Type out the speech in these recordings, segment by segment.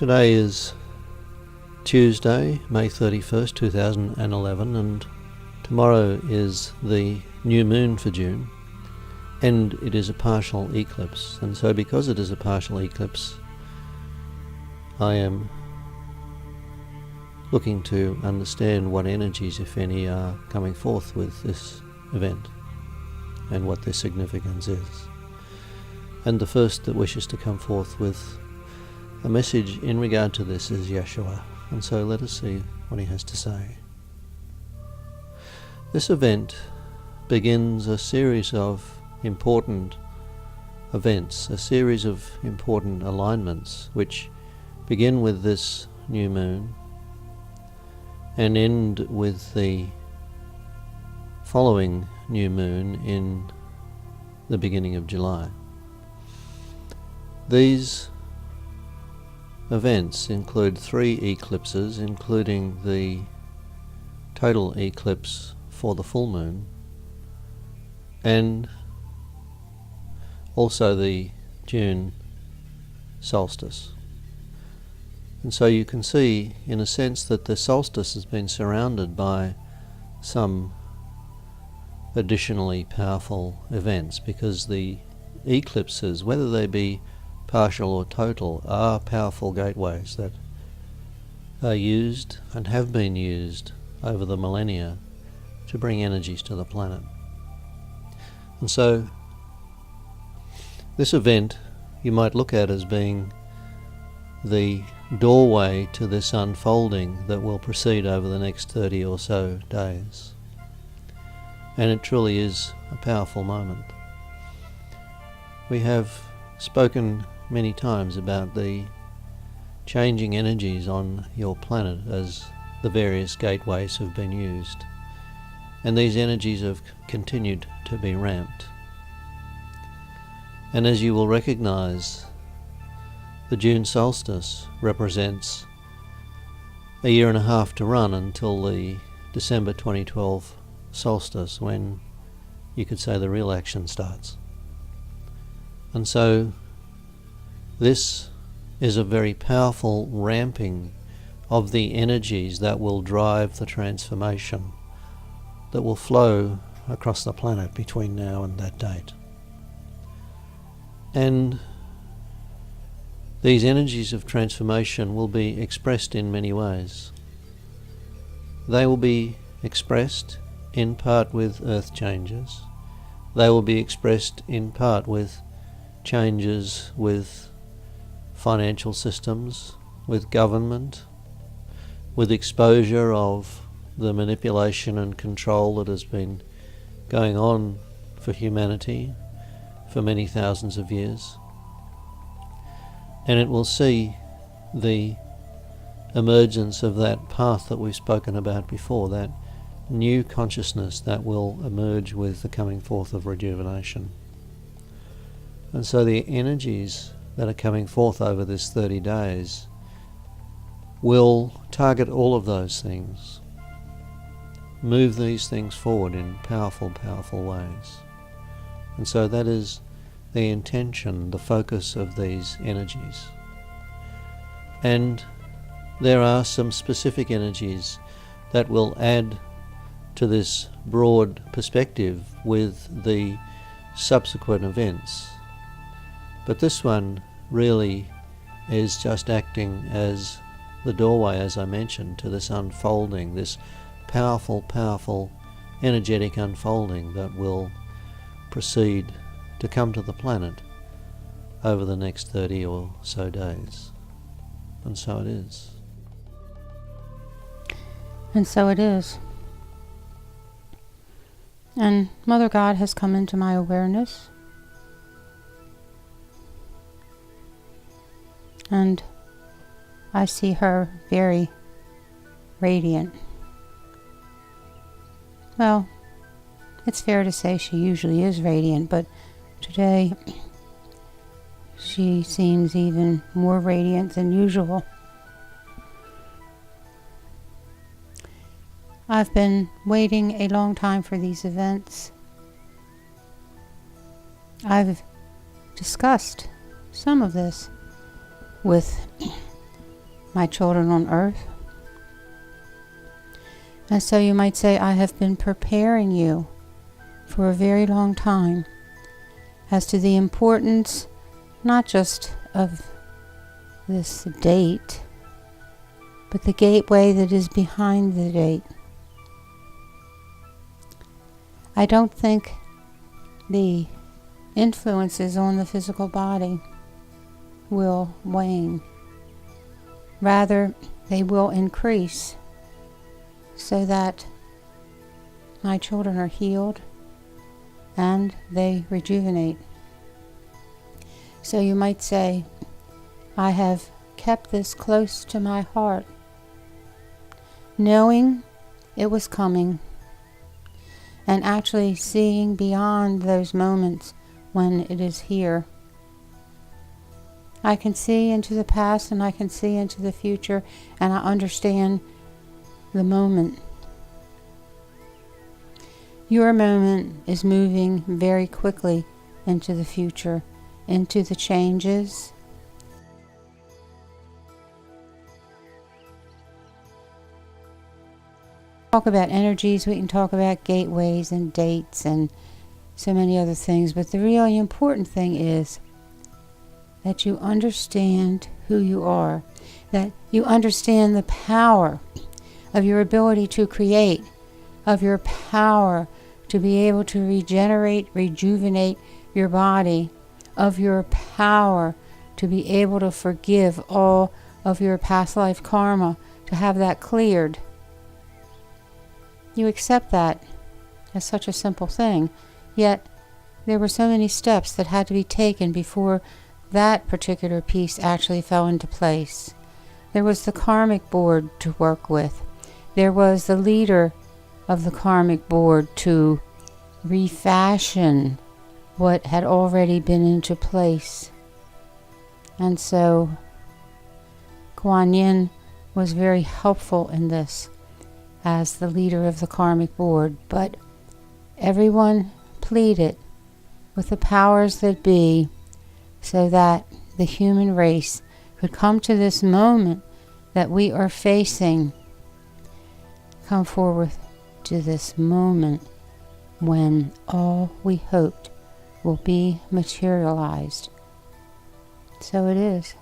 Today is Tuesday, May 31st, 2011, and tomorrow is the new moon for June, and it is a partial eclipse. And so because it is a partial eclipse, I am looking to understand what energies, if any, are coming forth with this event and what their significance is. And the first that wishes to come forth with a message in regard to this is Yeshua. And so let us see what he has to say. This event begins a series of important events, a series of important alignments, which begin with this new moon and end with the following new moon in the beginning of July. These events include 3 eclipses, including the total eclipse for the full moon, and also the June solstice. And so you can see, in a sense, that the solstice has been surrounded by some additionally powerful events, because the eclipses, whether they be partial or total, are powerful gateways that are used and have been used over the millennia to bring energies to the planet. And so this event you might look at as being the doorway to this unfolding that will proceed over the next 30 or so days. And it truly is a powerful moment. We have spoken many times about the changing energies on your planet as the various gateways have been used, and these energies have continued to be ramped. And as you will recognize, the June solstice represents a year and a half to run until the December 2012 solstice, when you could say the real action starts. And so this is a very powerful ramping of the energies that will drive the transformation that will flow across the planet between now and that date. And these energies of transformation will be expressed in many ways. They will be expressed in part with earth changes. They will be expressed in part with changes with financial systems, with government, with exposure of the manipulation and control that has been going on for humanity for many thousands of years. And it will see the emergence of that path that we've spoken about before, that new consciousness that will emerge with the coming forth of rejuvenation. And so the energies that are coming forth over this 30 days will target all of those things, move these things forward in powerful, powerful ways. And so that is the intention, the focus of these energies. And there are some specific energies that will add to this broad perspective with the subsequent events. But this one really is just acting as the doorway, as I mentioned, to this unfolding, this powerful, powerful energetic unfolding that will proceed to come to the planet over the next 30 or so days. And so it is. And so it is. And Mother God has come into my awareness. And I see her very radiant. Well, it's fair to say she usually is radiant, but today she seems even more radiant than usual. I've been waiting a long time for these events. I've discussed some of this with my children on earth. And so you might say, I have been preparing you for a very long time as to the importance not just of this date, but the gateway that is behind the date. I don't think the influences on the physical body will wane. Rather, they will increase so that my children are healed and they rejuvenate. So you might say, I have kept this close to my heart, knowing it was coming, and actually seeing beyond those moments when it is here. I can see into the past and I can see into the future, and I understand the moment. Your moment is moving very quickly into the future, into the changes. Talk about energies, we can talk about gateways and dates and so many other things, but the really important thing is that you understand who you are, that you understand the power of your ability to create, of your power to be able to regenerate, rejuvenate your body, of your power to be able to forgive all of your past life karma, to have that cleared. You accept that as such a simple thing, yet there were so many steps that had to be taken before that particular piece actually fell into place. There was the karmic board to work with. There was the leader of the karmic board to refashion what had already been into place. And so Kuan Yin was very helpful in this as the leader of the karmic board, but everyone pleaded with the powers that be so that the human race could come to this moment that we are facing, come forward to this moment when all we hoped will be materialized. So it is.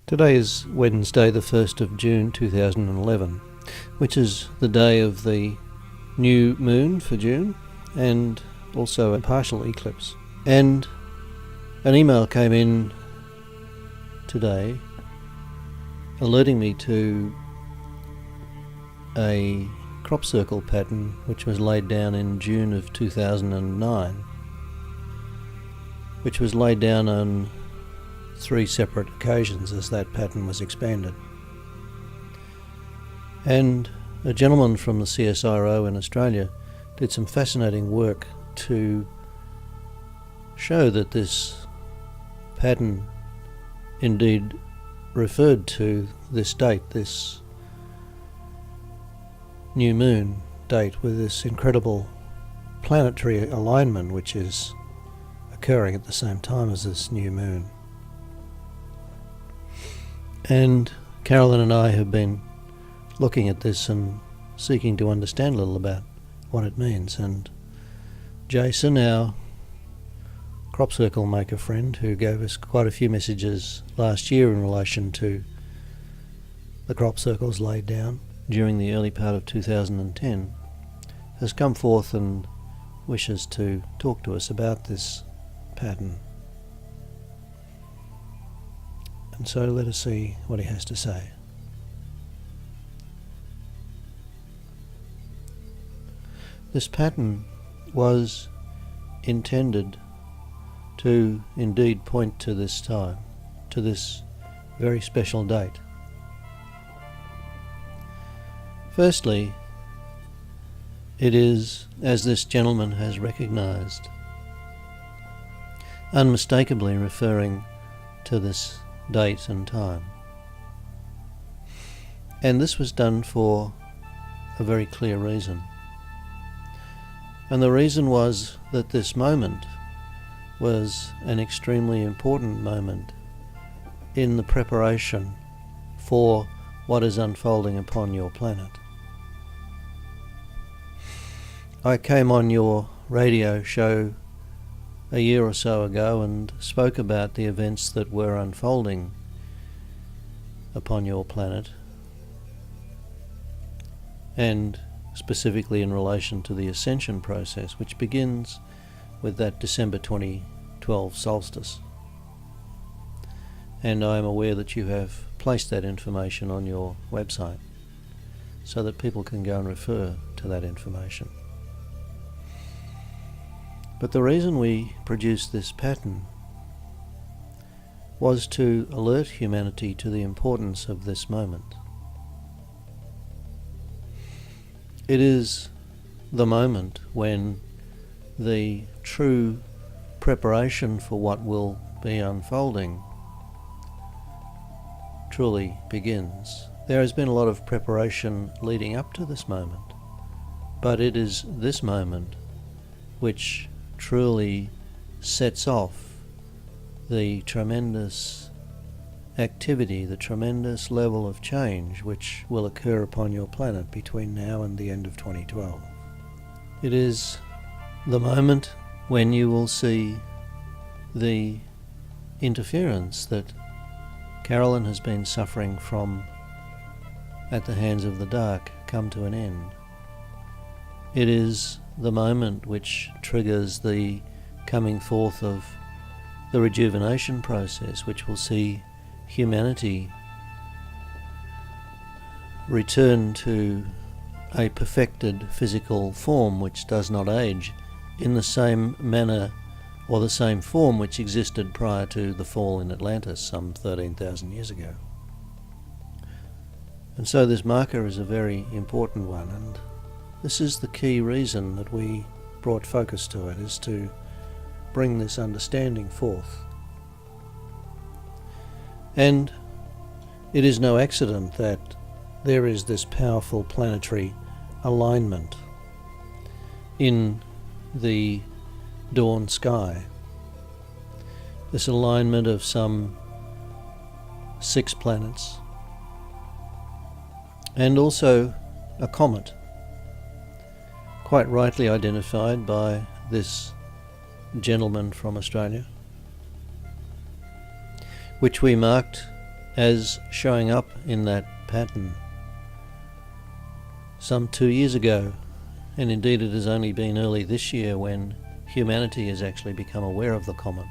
Today is Wednesday, the 1st of June 2011, which is the day of the new moon for June and also a partial eclipse. And an email came in today alerting me to a crop circle pattern which was laid down in June of 2009, which was laid down on 3 separate occasions as that pattern was expanded. And a gentleman from the CSIRO in Australia did some fascinating work to show that this pattern indeed referred to this date, this new moon date, with this incredible planetary alignment which is occurring at the same time as this new moon. And Carolyn and I have been looking at this and seeking to understand a little about what it means. And Jason, our crop circle maker friend, who gave us quite a few messages last year in relation to the crop circles laid down during the early part of 2010, has come forth and wishes to talk to us about this pattern. And so let us see what he has to say. This pattern was intended to indeed point to this time, to this very special date. Firstly, it is, as this gentleman has recognized, unmistakably referring to this date and time. And this was done for a very clear reason. And the reason was that this moment was an extremely important moment in the preparation for what is unfolding upon your planet. I came on your radio show a year or so ago and spoke about the events that were unfolding upon your planet, and specifically in relation to the ascension process, which begins with that December 2012 solstice. And I am aware that you have placed that information on your website so that people can go and refer to that information. But the reason we produced this pattern was to alert humanity to the importance of this moment. It is the moment when the true preparation for what will be unfolding truly begins. There has been a lot of preparation leading up to this moment, but it is this moment which truly sets off the tremendous activity, the tremendous level of change which will occur upon your planet between now and the end of 2012. It is the moment when you will see the interference that Carolyn has been suffering from at the hands of the dark come to an end. It is the moment which triggers the coming forth of the rejuvenation process, which will see humanity return to a perfected physical form which does not age in the same manner or the same form which existed prior to the fall in Atlantis some 13,000 years ago. And so this marker is a very important one, and this is the key reason that we brought focus to it, is to bring this understanding forth. And it is no accident that there is this powerful planetary alignment in the dawn sky. This alignment of some 6 planets, and also a comet, quite rightly identified by this gentleman from Australia, which we marked as showing up in that pattern some 2 years ago, and indeed it has only been early this year when humanity has actually become aware of the comet.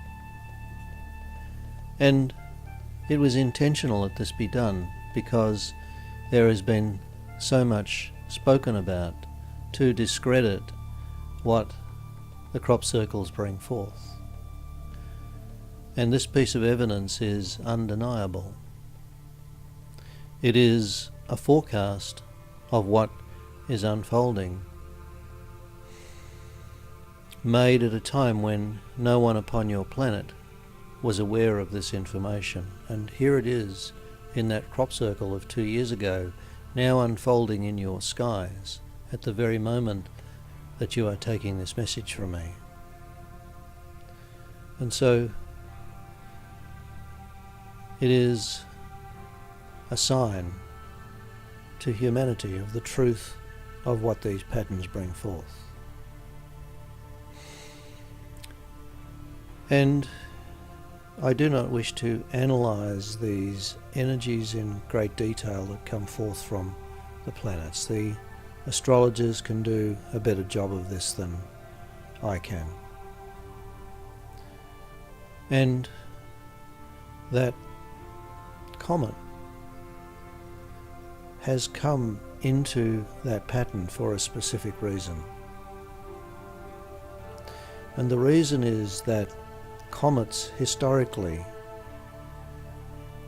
And it was intentional that this be done because there has been so much spoken about to discredit what the crop circles bring forth. And this piece of evidence is undeniable. It is a forecast of what is unfolding, made at a time when no one upon your planet was aware of this information. And here it is in that crop circle of 2 years ago, now unfolding in your skies at the very moment that you are taking this message from me. And so it is a sign to humanity of the truth of what these patterns bring forth. And I do not wish to analyze these energies in great detail that come forth from the planets. The astrologers can do a better job of this than I can. And that comet has come into that pattern for a specific reason. And the reason is that comets historically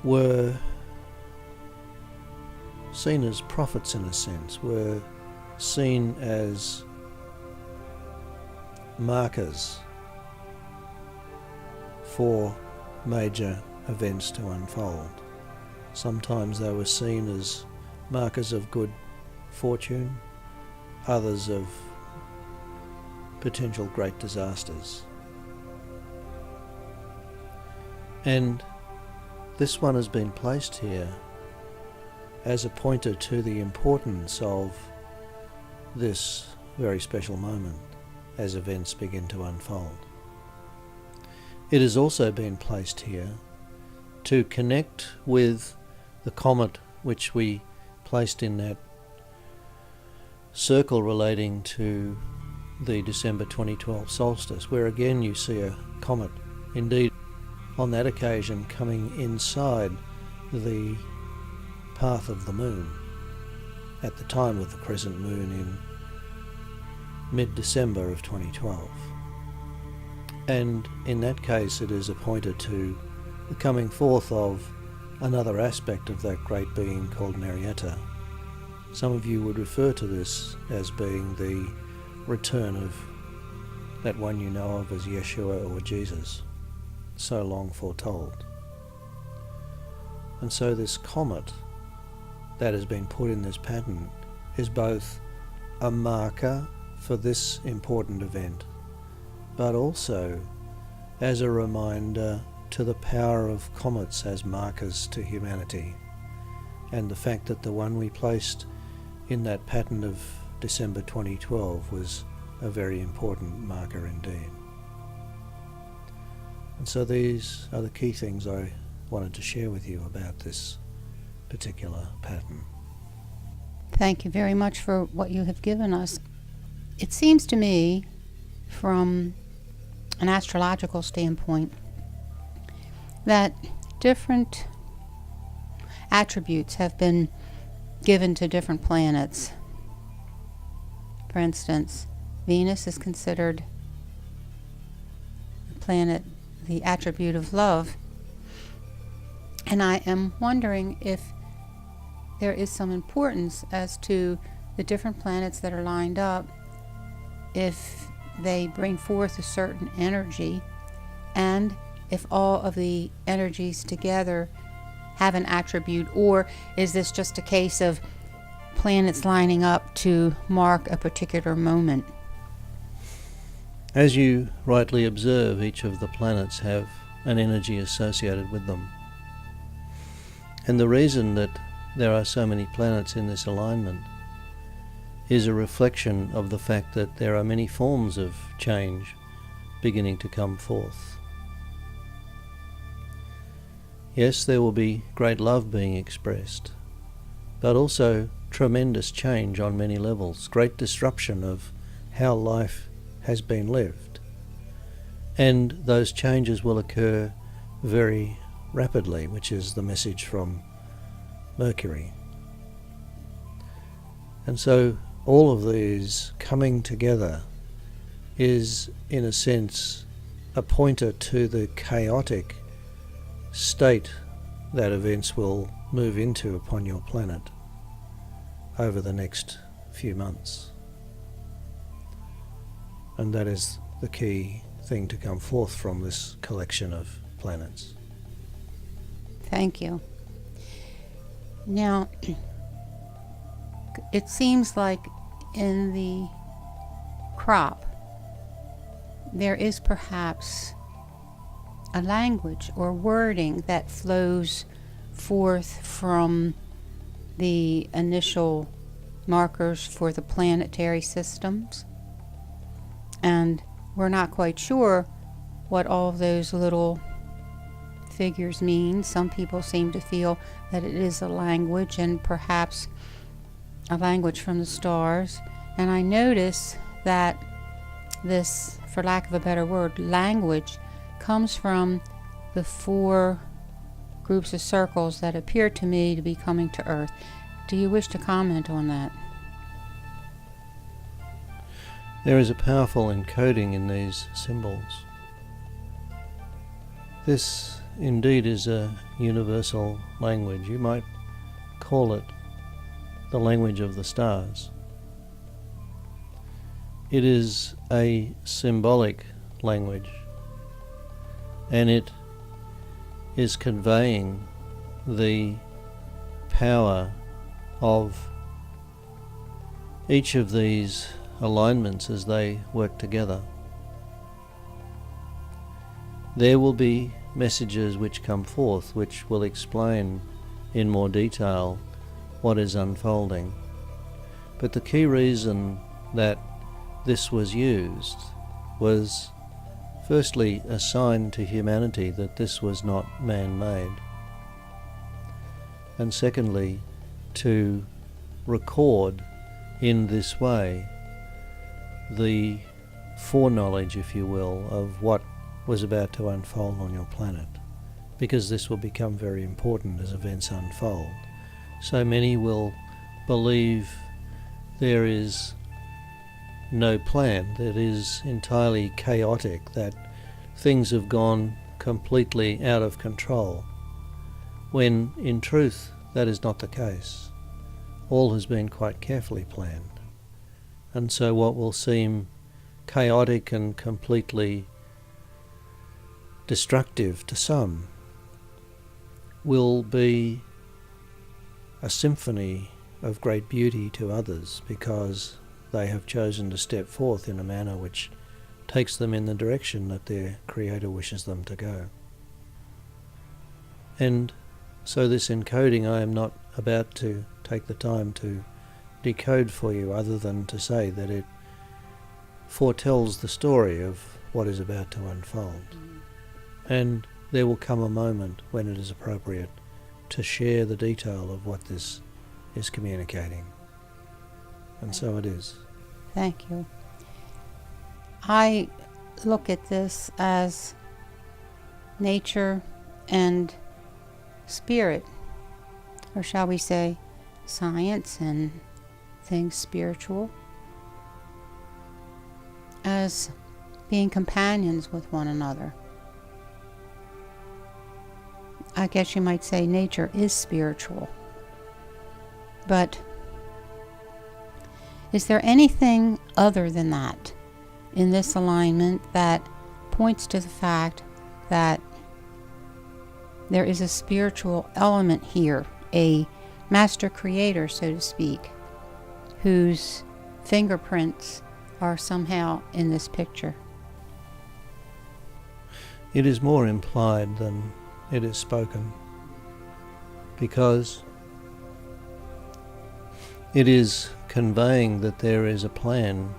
were seen as prophets in a sense, were seen as markers for major events to unfold. Sometimes they were seen as markers of good fortune, others of potential great disasters. And this one has been placed here as a pointer to the importance of this very special moment as events begin to unfold. It has also been placed here to connect with the comet which we placed in that circle relating to the December 2012 solstice, where again you see a comet, indeed on that occasion coming inside the path of the moon at the time of the crescent moon in mid-December of 2012. And in that case it is a pointer to the coming forth of another aspect of that great being called Marietta. Some of you would refer to this as being the return of that one you know of as Yeshua or Jesus, so long foretold. And so this comet that has been put in this pattern is both a marker for this important event, but also as a reminder to the power of comets as markers to humanity, and the fact that the one we placed in that pattern of December 2012 was a very important marker indeed. And so these are the key things I wanted to share with you about this particular pattern. Thank you very much for what you have given us. It seems to me, from an astrological standpoint, that different attributes have been given to different planets. For instance, Venus is considered the planet, the attribute of love. And I am wondering if there is some importance as to the different planets that are lined up, if they bring forth a certain energy, and if all of the energies together have an attribute, or is this just a case of planets lining up to mark a particular moment? As you rightly observe, each of the planets have an energy associated with them. And the reason that there are so many planets in this alignment is a reflection of the fact that there are many forms of change beginning to come forth. Yes, there will be great love being expressed, but also tremendous change on many levels, great disruption of how life has been lived. And those changes will occur very rapidly, which is the message from Mercury. And so all of these coming together is, in a sense, a pointer to the chaotic state that events will move into upon your planet over the next few months. And that is the key thing to come forth from this collection of planets. Thank you. Now, it seems like in the crop there is perhaps a language or wording that flows forth from the initial markers for the planetary systems, and we're not quite sure what all of those little figures mean. Some people seem to feel that it is a language, and perhaps a language from the stars. And I notice that this, for lack of a better word, language comes from the 4 groups of circles that appear to me to be coming to Earth. Do you wish to comment on that? There is a powerful encoding in these symbols. This indeed is a universal language. You might call it the language of the stars. It is a symbolic language, and it is conveying the power of each of these alignments as they work together. There will be messages which come forth which will explain in more detail what is unfolding. But the key reason that this was used was firstly a sign to humanity that this was not man-made, and secondly to record in this way the foreknowledge, if you will, of what was about to unfold on your planet, because this will become very important as events unfold. So many will believe there is no plan, that is entirely chaotic, that things have gone completely out of control, when in truth that is not the case. All has been quite carefully planned. And so what will seem chaotic and completely destructive to some will be a symphony of great beauty to others, because they have chosen to step forth in a manner which takes them in the direction that their Creator wishes them to go. And so this encoding, I am not about to take the time to decode for you, other than to say that it foretells the story of what is about to unfold. And there will come a moment when it is appropriate to share the detail of what this is communicating. And so it is. Thank you. I look at this as nature and spirit, or shall we say science and things spiritual, as being companions with one another. I guess you might say nature is spiritual. But is there anything other than that in this alignment that points to the fact that there is a spiritual element here, a master creator, so to speak, whose fingerprints are somehow in this picture? It is more implied than it is spoken, because it is conveying that there is a plan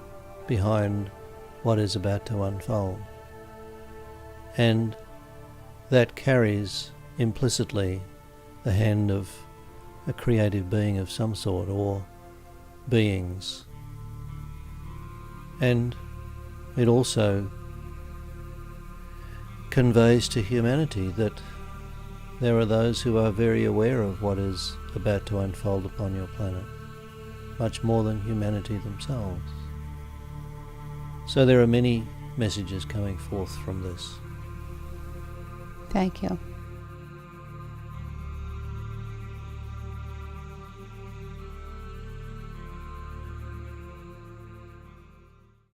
behind what is about to unfold, and that carries implicitly the hand of a creative being of some sort, or beings. And it also conveys to humanity that there are those who are very aware of what is about to unfold upon your planet, much more than humanity themselves. So there are many messages coming forth from this. Thank you.